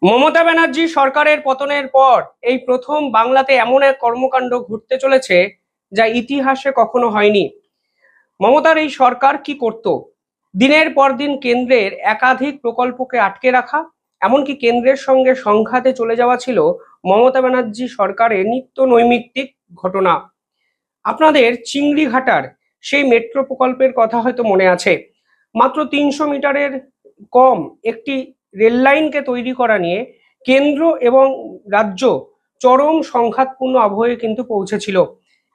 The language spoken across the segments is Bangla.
মমতা ব্যানার্জি সরকারের পতনের পর এই প্রথম বাংলাতে এমন এক কর্মকাণ্ড ঘটতে চলেছে যা ইতিহাসে কখনো হয়নি। মমতার এই সরকার কি করত? দিনের পর দিন কেন্দ্রের একাধিক প্রকল্পকে আটকে রাখা, এমনকি কেন্দ্রের সঙ্গে সংঘাতে চলে যাওয়া ছিল মমতা ব্যানার্জি সরকারের নিত্য নৈমিত্তিক ঘটনা। আপনাদের চিংড়িঘাটার সেই মেট্রো প্রকল্পের কথা হয়তো মনে আছে। মাত্র 300 মিটারের কম একটি রেল লাইনকে তৈরি করা নিয়ে কেন্দ্র এবং রাজ্য চরম সংঘাতপূর্ণ আবহে কিন্তু পৌঁছেছিল।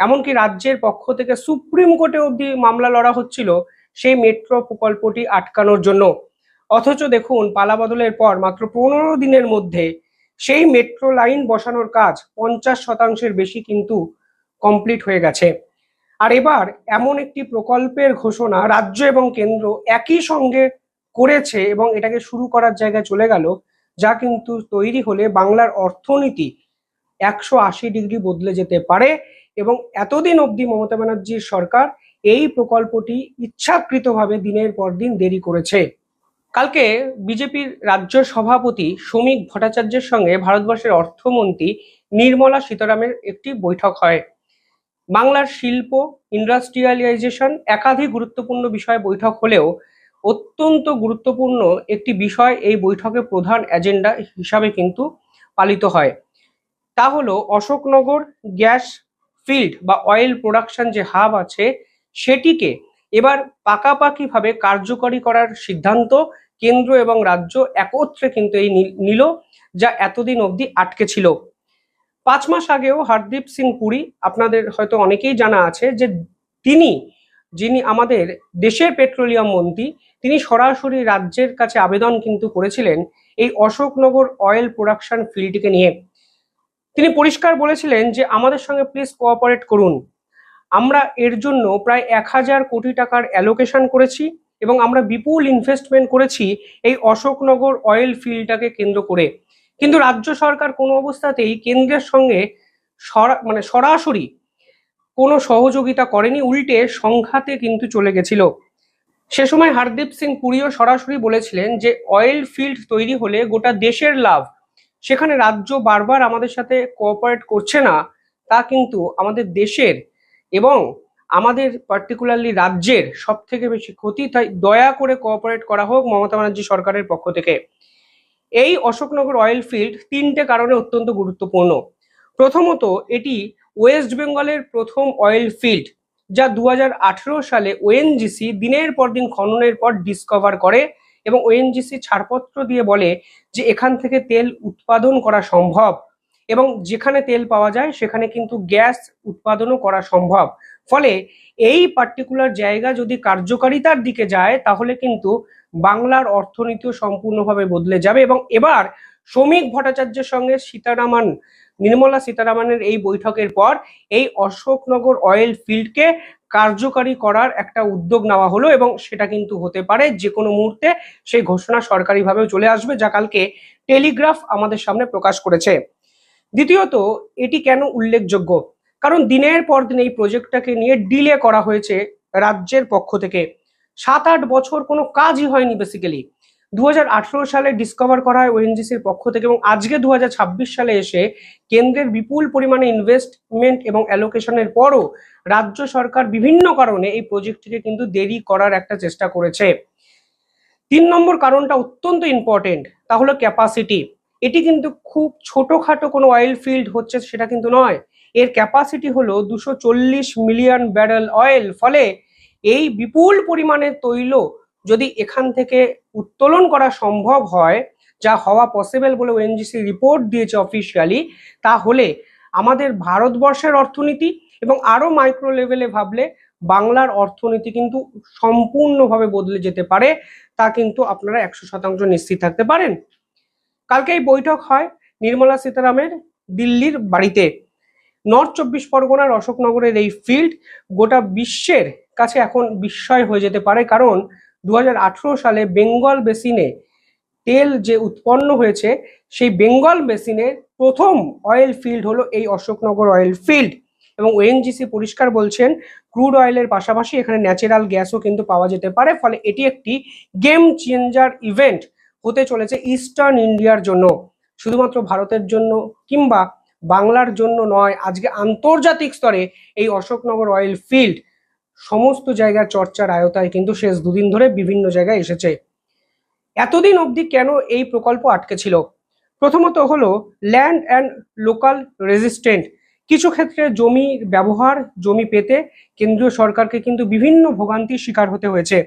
এমনকি রাজ্যের পক্ষ থেকে সুপ্রিম কোর্টে অবধি মামলা লড়া হচ্ছিল সেই মেট্রো প্রকল্পটি আটকানোর জন্য। অথচ দেখুন, পালাবদলের পর মাত্র 15 দিনের মধ্যে সেই মেট্রো লাইন বসানোর কাজ 50% বেশি কিন্তু কমপ্লিট হয়ে গেছে। আর এবার এমন একটি প্রকল্পের ঘোষণা রাজ্য এবং কেন্দ্র একই সঙ্গে করেছে এবং এটাকে শুরু করার জায়গায় চলে গেল, যা কিন্তু তৈরি হলে বাংলার অর্থনীতি 180 ডিগ্রি বদলে যেতে পারে। এবং এতদিন অবধি মমতা ব্যানার্জির সরকার এই প্রকল্পটি ইচ্ছাকৃতভাবে দিনের পর দিন দেরি করেছে। কালকে বিজেপির রাজ্য সভাপতি শ্রমিক ভট্টাচার্যের সঙ্গে ভারতবর্ষের অর্থমন্ত্রী নির্মলা সীতারামের একটি বৈঠক হয়। বাংলার শিল্প, ইন্ডাস্ট্রিয়ালাইজেশন একাধিক গুরুত্বপূর্ণ বিষয়ে বৈঠক হলেও অত্যন্ত গুরুত্বপূর্ণ একটি বিষয় এই বৈঠকে প্রধান এজেন্ডা হিসাবে কিন্তু পালিত হয়। তা হলো অশোকনগর গ্যাস ফিল্ড বা অয়েল প্রোডাকশন যে হাব আছে সেটিকে এবার পাকাপাকিভাবে কার্যকরী করার সিদ্ধান্ত কেন্দ্র এবং রাজ্য একত্রে কিন্তু এই নিল, যা এতদিন অবধি আটকে ছিল। 5 মাস আগেও হরদীপ সিং পুরী, আপনাদের হয়তো অনেকেই জানা আছে যে তিনি, যিনি আমাদের দেশের পেট্রোলিয়াম মন্ত্রী, তিনি সরাসরি রাজ্যের কাছে আবেদন কিন্তু করেছিলেন এই অশোকনগর অয়েল প্রোডাকশন ফিল্ডকে নিয়ে। তিনি পরিষ্কার বলেছিলেন যে আমাদের সঙ্গে প্লিজ কোঅপারেট করুন। আমরা এর জন্য প্রায় 1000 কোটি টাকার অ্যালোকেশন করেছি এবং আমরা বিপুল ইনভেস্টমেন্ট করেছি এই অশোকনগর অয়েল ফিল্ডটাকে কেন্দ্র করে। কিন্তু রাজ্য সরকার কোনো অবস্থাতেই কেন্দ্রের সঙ্গে সরাসরি কোনো সহযোগিতা করেনি, উল্টে সংঘাতে কিন্তু চলে গেছিল। সে সময় হরদীপ সিং পুরীও সরাসরি বলেছিলেন যে অয়েল ফিল্ড তৈরি হলে গোটা দেশের লাভ। সেখানে রাজ্য বারবার আমাদের সাথে কোঅপারেট করছে না, তা কিন্তু আমাদের দেশের এবং আমাদের পার্টিকুলারলি রাজ্যের সব থেকে বেশি ক্ষতি। তাই দয়া করে কোঅপারেট করা হোক মমতা ব্যানার্জি সরকারের পক্ষ থেকে। এই অশোকনগর অয়েল ফিল্ড 3টে কারণে অত্যন্ত গুরুত্বপূর্ণ। প্রথমত, এটি ওয়েস্ট বেঙ্গলের প্রথম অয়েল ফিল্ড, যা 2018 সালে ওএনজিসি দিনের পর দিন খননের পর ডিসকভার করে এবং ওএনজিসি ছাড়পত্র দিয়ে বলে যে এখান থেকে তেল উৎপাদন করা সম্ভব এবং যেখানে তেল পাওয়া যায় সেখানে কিন্তু গ্যাস উৎপাদনও করা সম্ভব। ফলে এই পার্টিকুলার জায়গা যদি কার্যকারিতার দিকে যায় তাহলে কিন্তু বাংলার অর্থনীতিও সম্পূর্ণভাবে বদলে যাবে। এবং এবার শ্রমিক ভট্টাচার্যের সঙ্গে নির্মলা সীতারামনের এই বৈঠকের পর এই অশোকনগর অয়েল ফিল্ডকে কার্যকারী করার একটা উদ্যোগ নেওয়া হলো এবং সেটা কিন্তু হতে পারে যে কোনো মুহূর্তে সেই ঘোষণা সরকারিভাবেও চলে আসবে, যা কালকে টেলিগ্রাফ আমাদের সামনে প্রকাশ করেছে। দ্বিতীয়ত, এটি কেন উল্লেখযোগ্য? কারণ দিনের পর দিন এই প্রজেক্টটাকে নিয়ে ডিলে করা হয়েছে রাজ্যের পক্ষ থেকে। 7-8 বছর কোনো কাজই হয়নি বেসিক্যালি। 2018 সালে ডিসকভার করা হয় ওএনজিসির পক্ষ থেকে এবং আজকে 2026 সালে এসে কেন্দ্রের বিপুল পরিমাণে ইনভেস্টমেন্ট এবং অ্যালোকেশনের পরও রাজ্য সরকার বিভিন্ন কারণে এই প্রজেক্টটিকে কিন্তু দেরি করার একটা চেষ্টা করেছে। 3 নম্বর কারণটা অত্যন্ত ইম্পর্টেন্ট, তা হলো ক্যাপাসিটি। এটি কিন্তু খুব ছোটখাটো কোনো অয়েল ফিল্ড হচ্ছে সেটা কিন্তু নয়। এর ক্যাপাসিটি হলো 240 মিলিয়ন ব্যারেল অয়েল। ফলে এই বিপুল পরিমাণে তৈল যদি এখান থেকে উত্তোলন করা সম্ভব হয়, যা হওয়া পসিবল বলে ওএনজিসি রিপোর্ট দিয়েছে অফিসিয়ালি, তাহলে আমাদের ভারতবর্ষের অর্থনীতি এবং আরো মাইক্রো লেভেলে ভাবলে বাংলার অর্থনীতি কিন্তু সম্পূর্ণভাবে বদলে যেতে পারে। তা কিন্তু আপনারা 100% নিশ্চিত থাকতে পারেন। কালকে এই বৈঠক হয় নির্মলা সীতারামের দিল্লির বাড়িতে। নর্থ 24 পরগনার অশোকনগরের এই ফিল্ড গোটা বিশ্বের কাছে এখন বিস্ময় হয়ে যেতে পারে, কারণ 2018 সালে বেঙ্গল বেসিনে তেল যে উৎপন্ন হয়েছে সেই বেঙ্গল বেসিনের প্রথম অয়েল ফিল্ড হলো এই অশোকনগর অয়েল ফিল্ড। এবং ওএনজিসি পরিষ্কার বলছেন ক্রুড অয়েলের পাশাপাশি এখানে ন্যাচারাল গ্যাসও কিন্তু পাওয়া যেতে পারে। ফলে এটি একটি গেম চেঞ্জার ইভেন্ট হতে চলেছে ইস্টার্ন ইন্ডিয়ার জন্য। শুধুমাত্র ভারতের জন্য কিংবা বাংলার জন্য নয়, আজকে আন্তর্জাতিক স্তরে এই অশোকনগর অয়েল ফিল্ড সমস্ত জায়গায় চর্চার আয়তায় কিন্তু শেষ দুদিন ধরে বিভিন্ন জায়গায় এসেছে। এতদিন অবধি কেন এই প্রকল্প আটকে ছিল? প্রথমত হলো ল্যান্ড অ্যান্ড লোকাল রেজিস্ট্যান্ট। কিছু ক্ষেত্রে জমির ব্যবহার, জমি পেতে কেন্দ্রীয় সরকারকে কিন্তু বিভিন্ন ভোগান্তির শিকার হতে হয়েছে।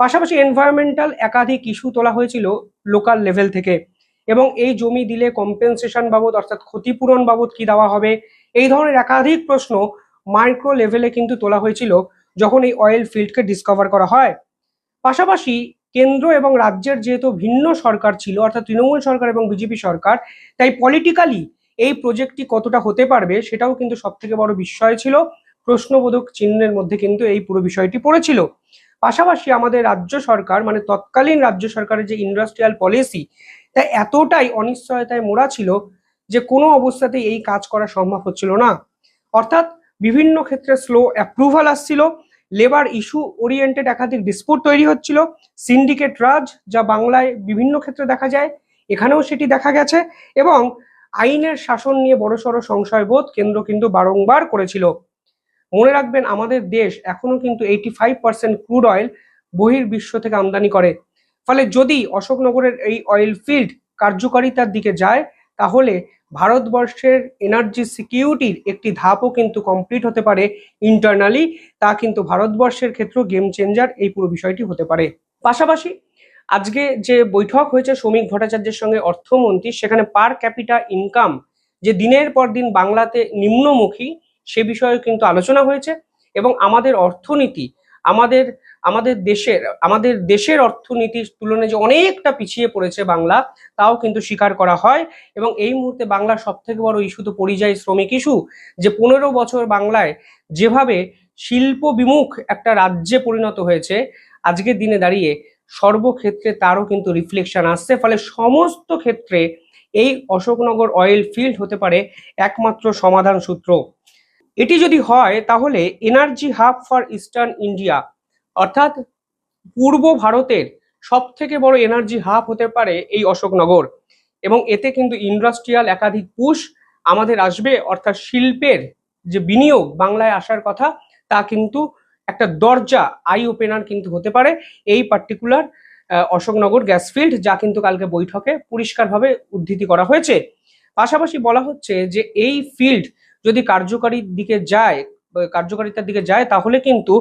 পাশাপাশি এনভায়রনমেন্টাল একাধিক ইস্যু তোলা হয়েছিল লোকাল লেভেল থেকে, এবং এই জমি দিলে কম্পেনসেশন বাবদ অর্থাৎ ক্ষতিপূরণ বাবদ কি দেওয়া হবে, এই ধরনের একাধিক প্রশ্ন মাইক্রো লেভেলে কিন্তু তোলা হয়েছিল যখন এই অয়েল ফিল্ডকে ডিসকভার করা হয়। পাশাপাশি কেন্দ্র এবং রাজ্যের যেহেতু ভিন্ন সরকার ছিল, অর্থাৎ তৃণমূল সরকার এবং বিজেপি সরকার, তাই পলিটিক্যালি এই প্রজেক্টটি কতটা হতে পারবে সেটাও কিন্তু সব থেকে বড় বিষয় ছিল। প্রশ্নবোধক চিহ্নের মধ্যে কিন্তু এই পুরো বিষয়টি পড়েছিল। পাশাপাশি আমাদের রাজ্য সরকার, মানে তৎকালীন রাজ্য সরকারের যে ইন্ডাস্ট্রিয়াল পলিসি, তা এতটাই অনিশ্চয়তায় মোড়া ছিল যে কোনো অবস্থাতেই এই কাজ করা সম্ভব হচ্ছিল না। অর্থাৎ বিভিন্ন ক্ষেত্রে স্লো অ্যাপ্রুভাল আসছিল, লেবার ইস্যু ওরিয়েন্টেড একাধিক ডিসপুট তৈরি হচ্ছিল, সিন্ডিকেট রাজ যা বাংলায় বিভিন্ন ক্ষেত্রে দেখা যায়, এখানেও সেটি দেখা গেছে, এবং আইনের শাসন নিয়ে বড়সড় সংশয়বোধ কেন্দ্র কিন্তু বারংবার করেছিল। মনে রাখবেন, আমাদের দেশ এখনো কিন্তু 85% ক্রুড অয়েল বহির্বিশ্ব থেকে আমদানি করে। ফলে যদি অশোকনগরের এই অয়েল ফিল্ড কার্যকারিতার দিকে যায়, তাহলে ভারতবর্ষের এনার্জি সিকিউরিটির একটি ধাপও কিন্তু কমপ্লিট হতে পারে ইন্টারনালি। তা কিন্তু ভারতবর্ষের ক্ষেত্রেও গেম চেঞ্জার এই পুরো বিষয়টি হতে পারে। পাশাপাশি আজকে যে বৈঠক হয়েছে শ্রমিক ভট্টাচার্যের সঙ্গে অর্থমন্ত্রী, সেখানে পার ক্যাপিটা ইনকাম যে দিনের পর দিন বাংলাতে নিম্নমুখী, সে বিষয়ে কিন্তু আলোচনা হয়েছে, এবং আমাদের অর্থনীতি, আমাদের আমাদের দেশের অর্থনীতির তুলনায় যে অনেকটা পিছিয়ে পড়েছে বাংলা, তাও কিন্তু স্বীকার করা হয়। এবং এই মুহূর্তে বাংলার সব থেকে বড় ইস্যু তো পরিযায়ী শ্রমিক ইস্যু, যে 15 বছর বাংলায় যেভাবে শিল্প বিমুখ একটা রাজ্যে পরিণত হয়েছে, আজকের দিনে দাঁড়িয়ে সর্বক্ষেত্রে তারও কিন্তু রিফ্লেকশন আসছে। ফলে সমস্ত ক্ষেত্রে এই অশোকনগর অয়েল ফিল্ড হতে পারে একমাত্র সমাধান সূত্র। এটি যদি হয়, তাহলে energy hub for eastern India, অর্থাৎ পূর্ব ভারতের সব থেকে বড় এনার্জি হাব হতে পারে এই অশোকনগর, এবং এতে কিন্তু ইন্ডাস্ট্রিয়াল একাধিক পুশ আমাদের আসবে, অর্থাৎ শিল্পের যে বিনিয়োগ বাংলায় আসার কথা, তা কিন্তু একটা দরজা, আই ওপেনার কিন্তু হতে পারে এই পার্টিকুলার অশোকনগর গ্যাস ফিল্ড, যা কিন্তু কালকে বৈঠকে পরিষ্কারভাবে উদ্ধৃতি করা হয়েছে। পাশাপাশি বলা হচ্ছে যে এই ফিল্ড যদি কার্যকারিতার দিকে যায়, তাহলে কিন্তু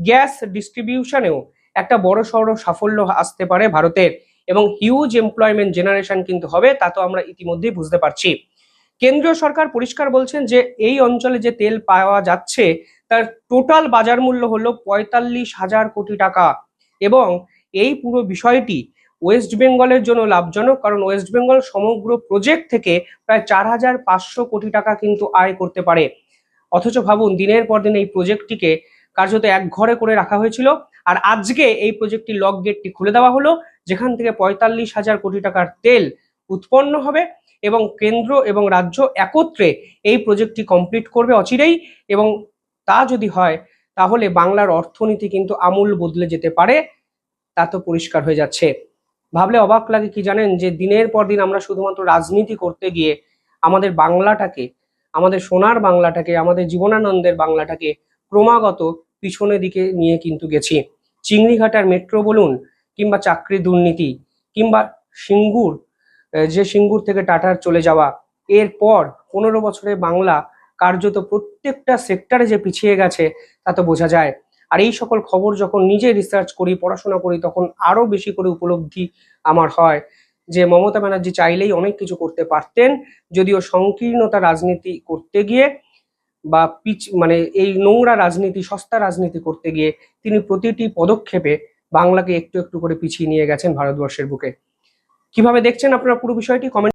গ্যাস ডিস্ট্রিবিউশনেও একটা বড় সড় সাফল্য আসতে পারে ভারতের, এবং হিউজ এমপ্লয়মেন্ট জেনারেশন কিন্তু হবে, তা তো আমরা ইতিমধ্যেই বুঝতে পারছি। কেন্দ্রীয় সরকার পরিষ্কার বলছেন যে এই অঞ্চলে যে তেল পাওয়া যাচ্ছে তার টোটাল বাজার মূল্য হলো 45,000 কোটি টাকা, এবং এই পুরো বিষয়টি ওয়েস্ট বেঙ্গলের জন্য লাভজনক, কারণ ওয়েস্ট বেঙ্গল সমগ্র প্রজেক্ট থেকে প্রায় 4,500 কোটি টাকা কিন্তু আয় করতে পারে। অথচ ভাবুন, দিনের পর দিন এই প্রজেক্টটিকে কার্যত এক ঘরে করে রাখা হয়েছিল, আর আজকে এই প্রজেক্টটির লক গেটটি খুলে দেওয়া হলো, যেখান থেকে 45,000 কোটি টাকার তেল উৎপন্ন হবে, এবং কেন্দ্র এবং রাজ্য একত্রে এই প্রজেক্টটি কমপ্লিট করবে অচিরেই। এবং তা যদি হয়, তাহলে বাংলার অর্থনীতি কিন্তু আমূল বদলে যেতে পারে, তা তো পরিষ্কার হয়ে যাচ্ছে। ভাবলে অবাক লাগে, কি জানেন, যে দিনের পর দিন আমরা শুধুমাত্র রাজনীতি করতে গিয়ে আমাদের বাংলাটাকে, আমাদের সোনার বাংলাটাকে, আমাদের জীবনানন্দের বাংলাটাকে ক্রমাগত পিছনের দিকে নিয়ে কিন্তু গেছি। চিংড়িঘাটার মেট্রো বলুন, কিংবা চাকরি দুর্নীতি, কিংবা সিঙ্গুর, যে সিঙ্গুর থেকে টাটার চলে যাওয়া, এরপর 15 বছরে বাংলা কার্যত প্রত্যেকটা সেক্টরে যে পিছিয়ে গেছে তা তো বোঝা যায়। আর এই সকল খবর যখন নিজে রিসার্চ করি, পড়াশোনা করি, তখন আরো বেশি করে উপলব্ধি আমার হয় যে মমতা ব্যানার্জি চাইলেই অনেক কিছু করতে পারতেন, যদিও সংকীর্ণতা রাজনীতি করতে গিয়ে বা মানে এই নোংরা রাজনীতি, সস্তা রাজনীতি করতে গিয়ে তিনি প্রতিটি পদক্ষেপে বাংলাকে একটু একটু করে পিছিয়ে নিয়ে গেছেন ভারতবর্ষের বুকে। কিভাবে দেখছেন আপনারা পুরো বিষয়টি কমেন্ট